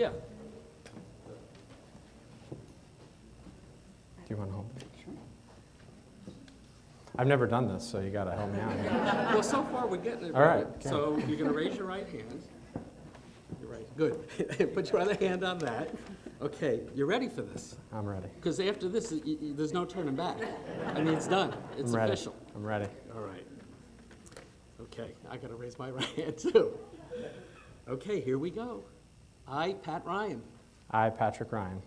Yeah. Do you want to hold it? Sure. I've never done this, so you got to help me out. Well, so far we're getting it All right, right. okay. So you're going to raise your right hand. You're right. Good. Put your other hand on that. Okay. You ready for this? I'm ready. Because after this, there's no turning back. I mean, it's done. It's I'm ready. official. I'm ready. All right. Okay. I got to raise my right hand too. Okay. Here we go. I, Pat Ryan, I, Patrick Ryan,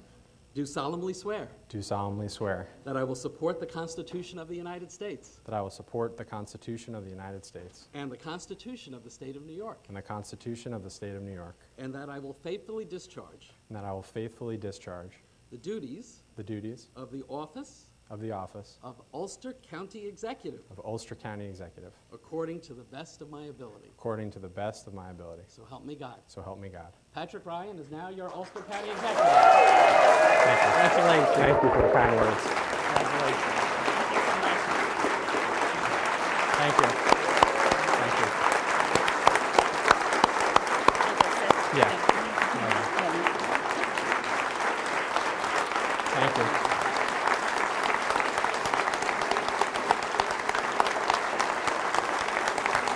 do solemnly swear do solemnly swear that I will support the Constitution of the United States that I will support the Constitution of the United States and the Constitution of the State of New York, and the Constitution of the State of New York, and that I will faithfully discharge and that I will faithfully discharge the duties the duties of the office of the office of Ulster County Executive of Ulster County Executive according to the best of my ability. according to the best of my ability. So help me God. So help me God. Patrick Ryan is now your Ulster County Executive. Thank you. Congratulations. Thank you for the kind words. Congratulations. Thank you. Thank you. Yeah. Thank you.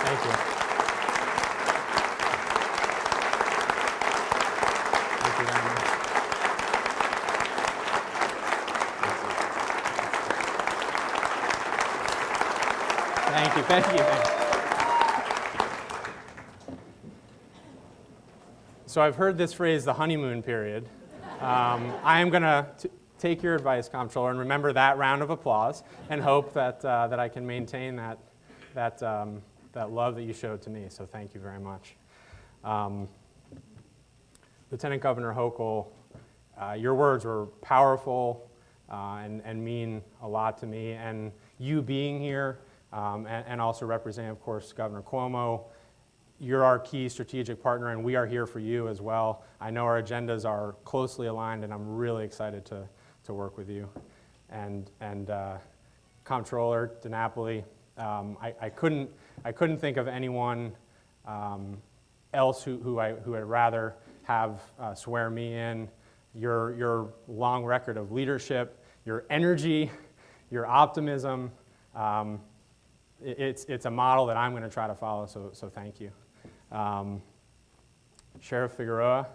Thank you. Thank you very much. Thank you, thank you. So I've heard this phrase, the honeymoon period. I am going to take your advice, Comptroller, and remember that round of applause, and hope that that I can maintain that love that you showed to me. So thank you very much. Lieutenant Governor Hochul, your words were powerful and mean a lot to me. And you being here, and also representing, of course, Governor Cuomo, you're our key strategic partner, and we are here for you as well. I know our agendas are closely aligned, and I'm really excited to work with you. And Comptroller DiNapoli, I couldn't think of anyone else who I'd rather have swear me in. Your long record of leadership, your energy, your optimism, it's a model that I'm going to try to follow, so thank you. Sheriff Figueroa,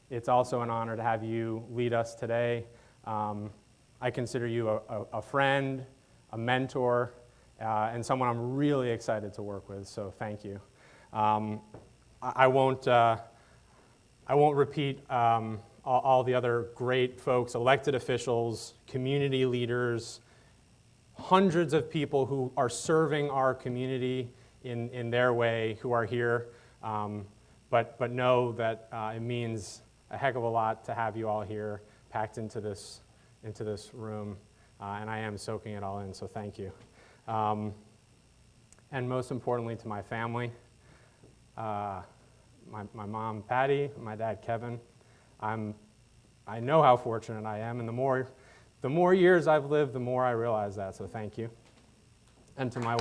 it's also an honor to have you lead us today. I consider you a friend, a mentor, and someone I'm really excited to work with, so thank you. I won't repeat all the other great folks, elected officials, community leaders, hundreds of people who are serving our community in their way, who are here, but know that it means a heck of a lot to have you all here, packed into this room, and I am soaking it all in, so thank you. And most importantly, to my family, my mom, Patty, my dad, Kevin. I know how fortunate I am, and the more years I've lived, the more I realize that, so thank you. And to my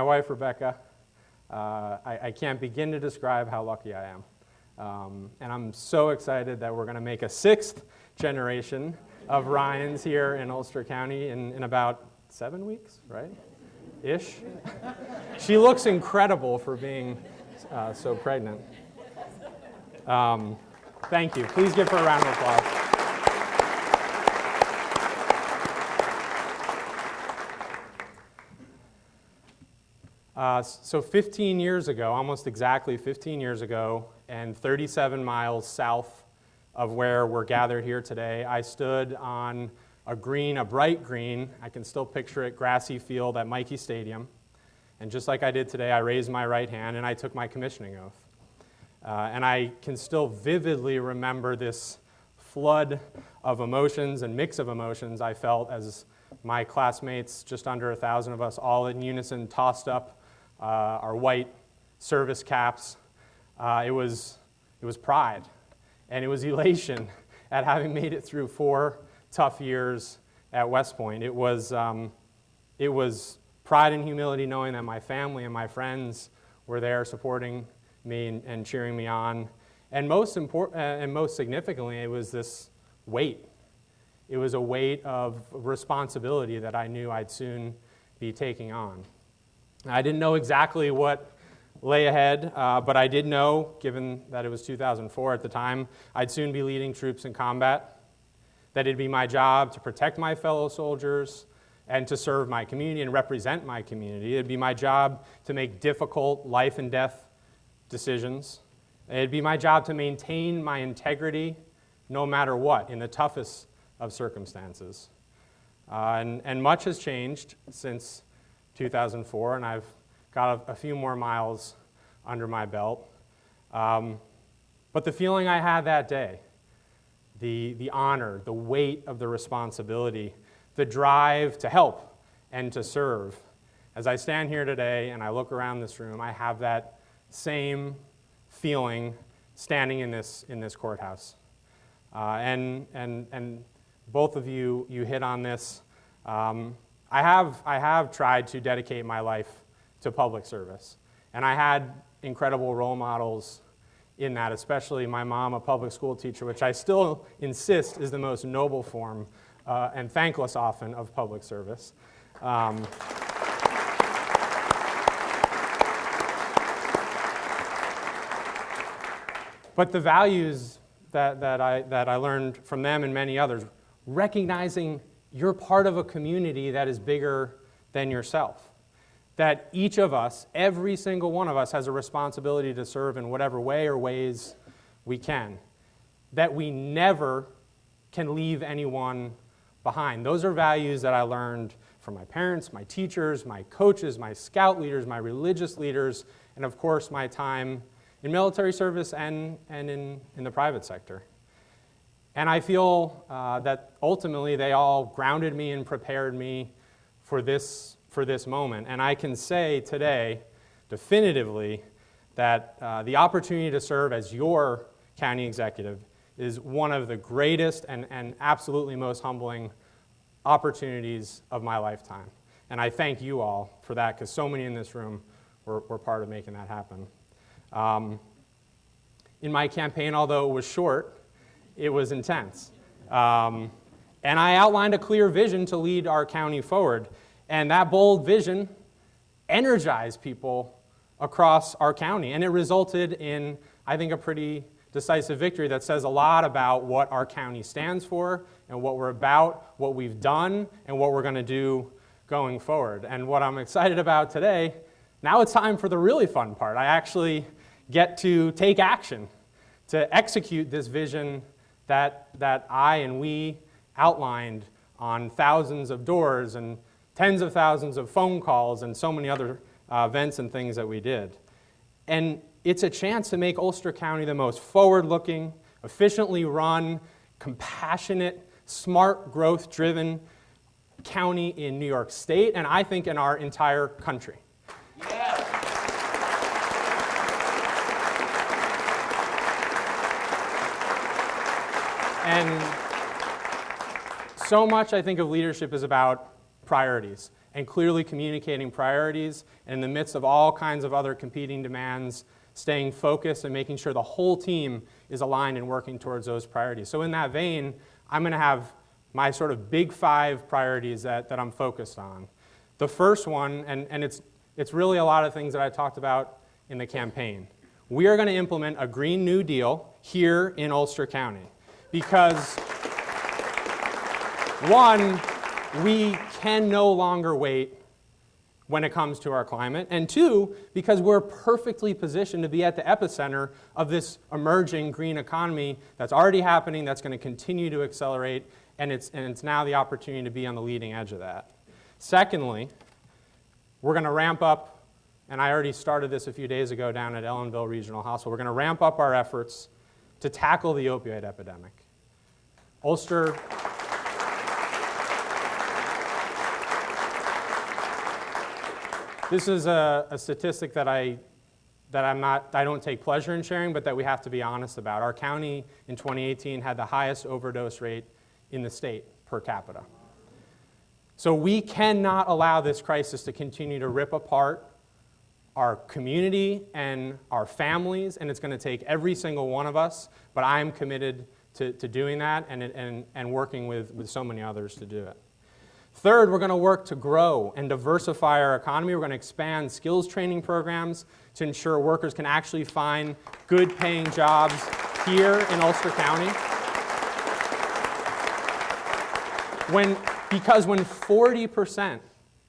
wife, Rebecca, I can't begin to describe how lucky I am. And I'm so excited that we're going to make a sixth generation of Ryans here in Ulster County in about 7 weeks, right? Ish. She looks incredible for being so pregnant. Thank you. Please give her a round of applause. So 15 years ago, almost exactly 15 years ago, and 37 miles south of where we're gathered here today, I stood on a bright green, I can still picture it, grassy field at Mikey Stadium. And just like I did today, I raised my right hand and I took my commissioning oath. And I can still vividly remember this flood of emotions and mix of emotions I felt as my classmates, just under 1,000 of us, all in unison tossed up our white service caps. It was pride, and it was elation at having made it through 4 tough years at West Point. It was pride and humility knowing that my family and my friends were there supporting me and cheering me on. And most significantly, it was this weight. It was a weight of responsibility that I knew I'd soon be taking on. I didn't know exactly what lay ahead, but I did know, given that it was 2004 at the time, I'd soon be leading troops in combat, that it'd be my job to protect my fellow soldiers and to serve my community and represent my community. It'd be my job to make difficult life and death decisions. It'd be my job to maintain my integrity no matter what, in the toughest of circumstances. And much has changed since 2004, and I've got a few more miles under my belt. But the feeling I had that day, the honor, the weight of the responsibility, the drive to help and to serve. As I stand here today and I look around this room, I have that same feeling standing in this courthouse. And both of you hit on this. I have tried to dedicate my life to public service, and I had incredible role models in that, especially my mom, a public school teacher, which I still insist is the most noble form and thankless often of public service. But the values that I learned from them and many others, recognizing you're part of a community that is bigger than yourself, that each of us, every single one of us, has a responsibility to serve in whatever way or ways we can, that we never can leave anyone behind. Those are values that I learned from my parents, my teachers, my coaches, my scout leaders, my religious leaders, and of course my time in military service and in the private sector. And I feel that ultimately they all grounded me and prepared me for this moment. And I can say today, definitively, that the opportunity to serve as your county executive is one of the greatest and absolutely most humbling opportunities of my lifetime. And I thank you all for that, because so many in this room were part of making that happen. In my campaign, although it was short, it was intense. And I outlined a clear vision to lead our county forward. And that bold vision energized people across our county. And it resulted in, I think, a pretty decisive victory that says a lot about what our county stands for and what we're about, what we've done, and what we're going to do going forward. And what I'm excited about today, now it's time for the really fun part. I actually get to take action to execute this vision that I and we outlined on thousands of doors and tens of thousands of phone calls and so many other events and things that we did. And it's a chance to make Ulster County the most forward-looking, efficiently run, compassionate, smart, growth-driven county in New York State, and I think in our entire country. Yeah. And so much, I think, of leadership is about priorities and clearly communicating priorities, and in the midst of all kinds of other competing demands, staying focused and making sure the whole team is aligned and working towards those priorities. So in that vein, I'm going to have my sort of big 5 priorities that I'm focused on. The first one, and it's really a lot of things that I talked about in the campaign. We are going to implement a Green New Deal here in Ulster County. Because, one, we can no longer wait when it comes to our climate, and 2, because we're perfectly positioned to be at the epicenter of this emerging green economy that's already happening, that's going to continue to accelerate, and it's now the opportunity to be on the leading edge of that. Secondly, we're going to ramp up, and I already started this a few days ago down at Ellenville Regional Hospital, we're going to ramp up our efforts to tackle the opioid epidemic. Ulster, this is a statistic that I don't take pleasure in sharing, but that we have to be honest about. Our county in 2018 had the highest overdose rate in the state per capita. So we cannot allow this crisis to continue to rip apart our community and our families, and it's going to take every single one of us, but I am committed to doing that and working with so many others to do it. Third, we're going to work to grow and diversify our economy. We're going to expand skills training programs to ensure workers can actually find good paying jobs here in Ulster County. Because when 40%,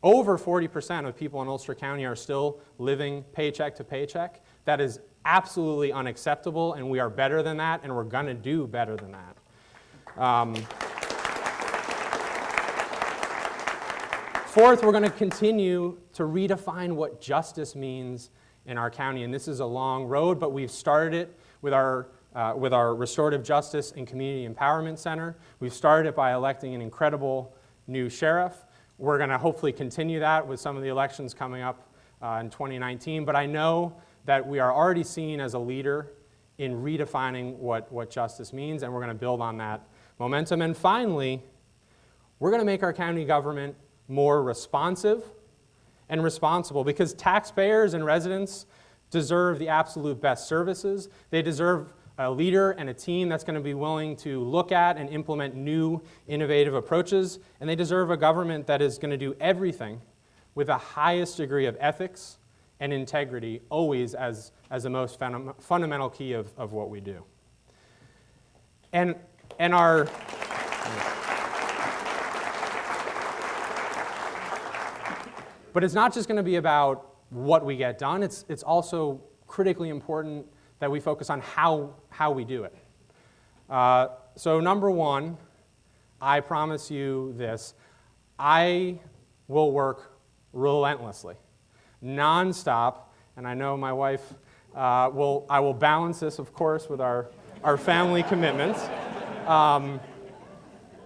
over 40% of people in Ulster County are still living paycheck to paycheck, that is absolutely unacceptable, and we are better than that, and we're going to do better than that. Fourth, we're going to continue to redefine what justice means in our county, and this is a long road, but we've started it with our Restorative Justice and Community Empowerment Center. We've started it by electing an incredible new sheriff. We're going to hopefully continue that with some of the elections coming up in 2019, but I know that we are already seen as a leader in redefining what justice means, and we're going to build on that momentum. And finally, we're going to make our county government more responsive and responsible, because taxpayers and residents deserve the absolute best services. They deserve a leader and a team that's going to be willing to look at and implement new, innovative approaches, and they deserve a government that is going to do everything with the highest degree of ethics and integrity, always as the most fundamental key of what we do. And our... But it's not just going to be about what we get done. It's also critically important that we focus on how we do it. So number one, I promise you this: I will work relentlessly, nonstop, and I know my wife I will balance this, of course, with our family commitments. But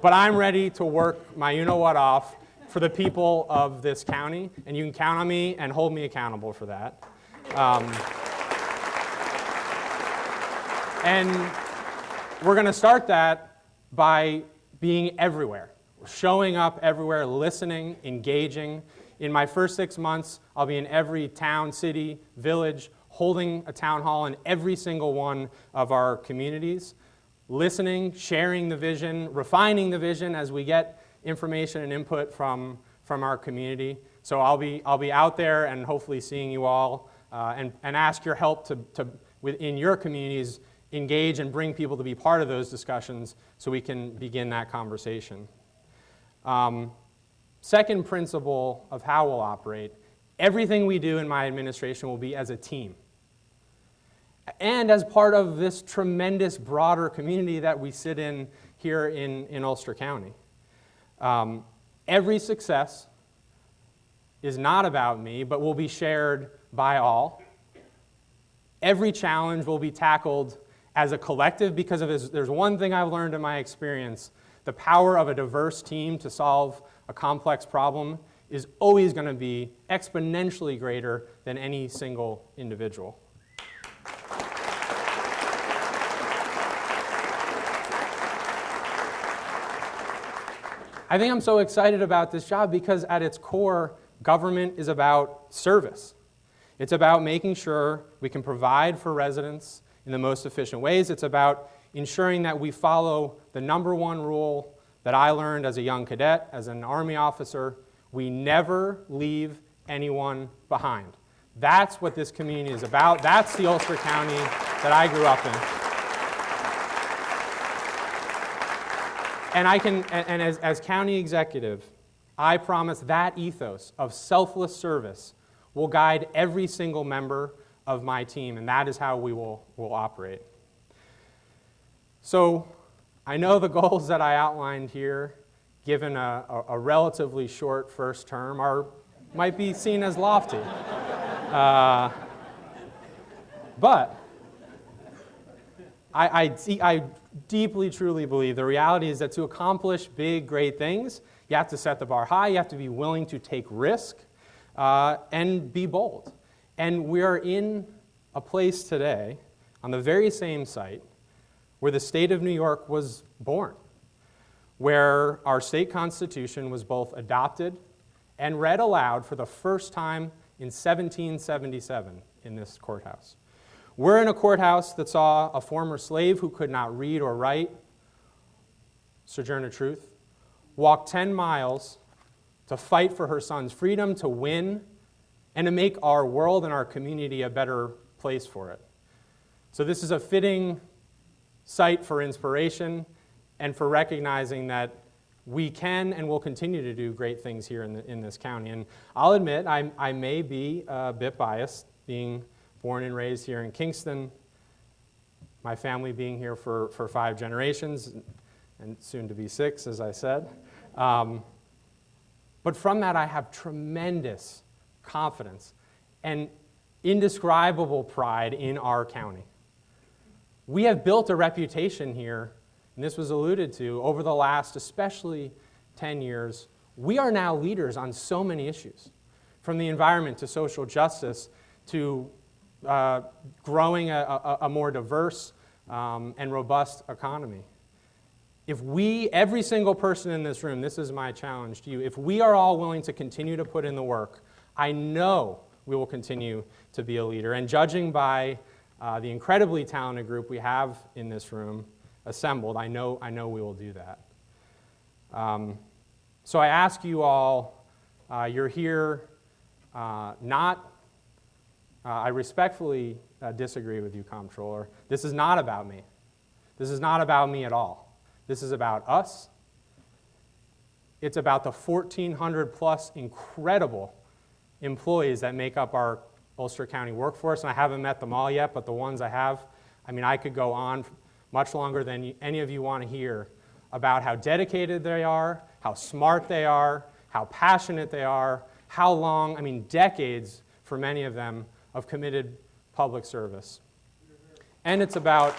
I'm ready to work my you-know-what off for the people of this county, and you can count on me and hold me accountable for that. And we're going to start that by being everywhere, showing up everywhere, listening, engaging. In my first 6 months, I'll be in every town, city, village, holding a town hall in every single one of our communities, listening, sharing the vision, refining the vision as we get information and input from our community. So I'll be out there and hopefully seeing you all and ask your help to within your communities engage and bring people to be part of those discussions so we can begin that conversation. Second principle of how we'll operate: everything we do in my administration will be as a team and as part of this tremendous broader community that we sit in here in Ulster County. Every success is not about me, but will be shared by all. Every challenge will be tackled as a collective, because there's one thing I've learned in my experience: the power of a diverse team to solve a complex problem is always going to be exponentially greater than any single individual. I think I'm so excited about this job because at its core, government is about service. It's about making sure we can provide for residents in the most efficient ways. It's about ensuring that we follow the number one rule that I learned as a young cadet, as an Army officer: we never leave anyone behind. That's what this community is about. That's the Ulster County that I grew up in. And as county executive, I promise that ethos of selfless service will guide every single member of my team, and that is how we will operate. So I know the goals that I outlined here, given a relatively short first term, might be seen as lofty. But I deeply, truly believe the reality is that to accomplish big, great things, you have to set the bar high, you have to be willing to take risk, and be bold. And we are in a place today, on the very same site, where the state of New York was born, where our state constitution was both adopted and read aloud for the first time in 1777 in this courthouse. We're in a courthouse that saw a former slave who could not read or write, Sojourner Truth, walk 10 miles to fight for her son's freedom, to win, and to make our world and our community a better place for it. So this is a fitting site for inspiration and for recognizing that we can and will continue to do great things here in this county. And I'll admit, I may be a bit biased, being born and raised here in Kingston, my family being here for 5 generations, and soon to be 6, as I said. But from that, I have tremendous confidence and indescribable pride in our county. We have built a reputation here, and this was alluded to, over the last especially 10 years. We are now leaders on so many issues, from the environment to social justice to growing a more diverse and robust economy. If we, every single person in this room, this is my challenge to you, if we are all willing to continue to put in the work, I know we will continue to be a leader. And judging by the incredibly talented group we have in this room assembled, I know we will do that. So I ask you all, you're here not, I respectfully disagree with you, Comptroller. This is not about me. This is not about me at all. This is about us. It's about the 1,400 plus incredible employees that make up our Ulster County workforce, and I haven't met them all yet, but the ones I have, I mean, I could go on much longer than any of you want to hear about how dedicated they are, how smart they are, how passionate they are, how long, I mean, decades for many of them of committed public service. And it's about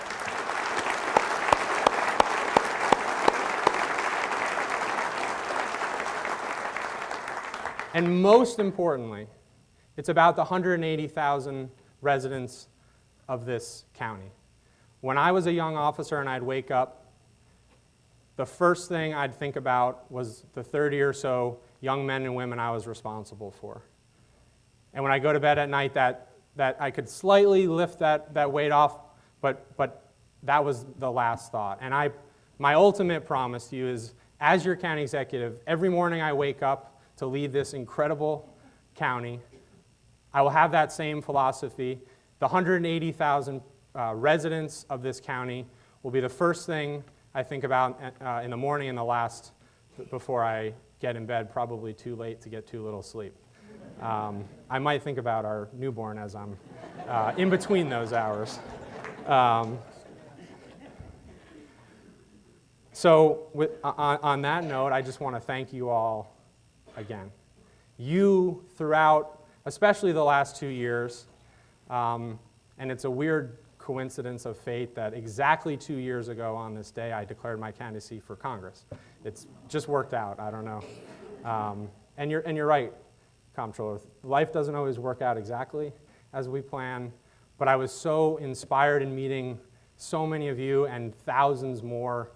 and most importantly, it's about the 180,000 residents of this county. When I was a young officer and I'd wake up, the first thing I'd think about was the 30 or so young men and women I was responsible for. And when I go to bed at night, that I could slightly lift that weight off, but that was the last thought. And my ultimate promise to you is, as your county executive, every morning I wake up to lead this incredible county, I will have that same philosophy. The 180,000 residents of this county will be the first thing I think about in the morning and the last before I get in bed, probably too late to get too little sleep. I might think about our newborn as I'm in between those hours. So on that note, I just want to thank you all again. You, throughout, especially the last 2 years, and it's a weird coincidence of fate that exactly 2 years ago on this day, I declared my candidacy for Congress. It's just worked out, I don't know. And you're right, Comptroller. Life doesn't always work out exactly as we plan, but I was so inspired in meeting so many of you and thousands more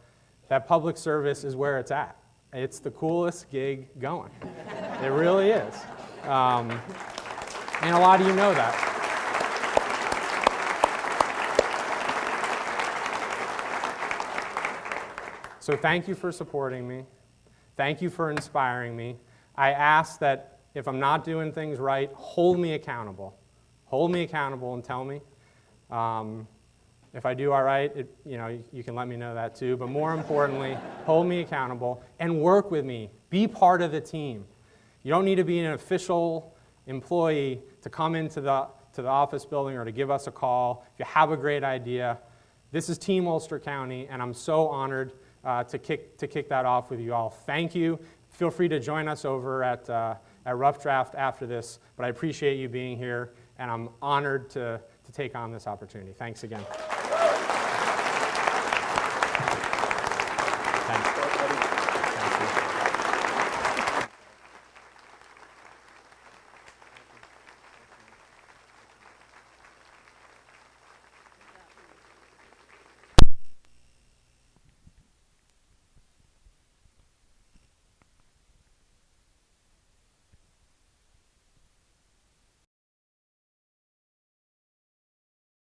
that public service is where it's at. It's the coolest gig going. It really is. And a lot of you know that. So thank you for supporting me. Thank you for inspiring me. I ask that if I'm not doing things right, hold me accountable. Hold me accountable and tell me. If I do all right, you can let me know that too. But more importantly, hold me accountable and work with me. Be part of the team. You don't need to be an official employee to come into the office building or to give us a call. If you have a great idea, this is Team Ulster County, and I'm so honored to kick that off with you all. Thank you. Feel free to join us over at Rough Draft after this, but I appreciate you being here, and I'm honored to take on this opportunity. Thanks again.